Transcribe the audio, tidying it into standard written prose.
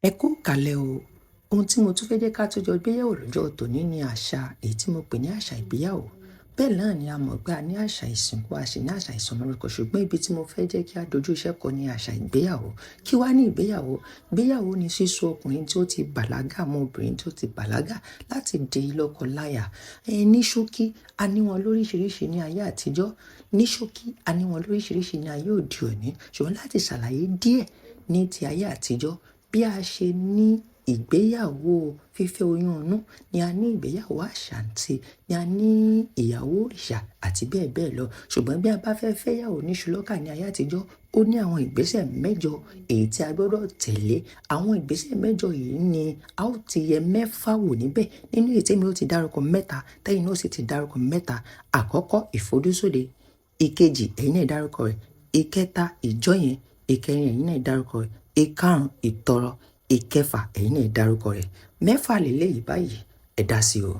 Ẹ kú ìkàlẹ̀ o. Ohun tí mo tún fẹ́ jẹ́ ká tún jọ gbéyẹ̀wò lọ́jọ́ tòní ni àṣà èyí tí mo pè ní àṣà ìgbéyàwó. Bẹ́ẹ̀ náà ni a mọ̀ pé a ní àṣà ìsìnkú, a sì ní àṣà ìsọmọlórúkọ, ṣùgbọ́n ibi tí mo fẹ́ jẹ́ kí a dojú iṣẹ́ kọ ni àṣà ìgbéyàwó. Kí wá ní ìgbéyàwó? Ìgbéyàwó ni síso ọkùnrin tí ó ti bàlágà mọ́ obìnrin tí ó ti bàlágà láti di lọ́kọ-láya. Ní ṣókí, a ní wọn lóríṣiríṣi ní ayé àtijọ́. Ní ṣókí, a ní wọn lóríṣiríṣi ní ayé òde òní. Ṣùgbọ́n láti ṣàlàyé díẹ̀ ní ti ayé àtijọ́, bí a ṣe ní ìgbéyàwó fífẹ́ oyún inú, ni a ní ìgbéyàwó àṣàntì, ni a ní ìyàwó òrìṣà àti bẹ́ẹ̀ bẹ́ẹ̀ lọ. Ṣùgbọ́n bí a bá fẹ́ fẹ́yàwó ní ṣùlọ́kà ní ayé àtijọ́, ó ní àwọn ìgbésẹ̀ mẹ́jọ èyí tí a gbọdọ̀ tẹ̀lé. Àwọn ìgbésẹ̀ mẹ́jọ yìí ni a ó ti yẹ mẹ́fà wò níbẹ̀. Nínú èyí tí èmi ó ti dárúkọ mẹ́ta, tẹ́yin náà sì ti dárúkọ mẹ́ta. Àkọ́kọ́, ìfojúsóde. Ìkejì, ẹ̀yin náà dárúkọ rẹ̀. Ìkẹta, ìjọyìn. Ìkẹrin, ẹ̀yin náà dárúkọ rẹ̀. Ìkarùn-ún, ìtọrọ. Ìkẹfà, ẹ̀yin náà dárúkọ rẹ̀. Mẹ́fà lélẹ́yìí báyìí, ẹ dá sí o.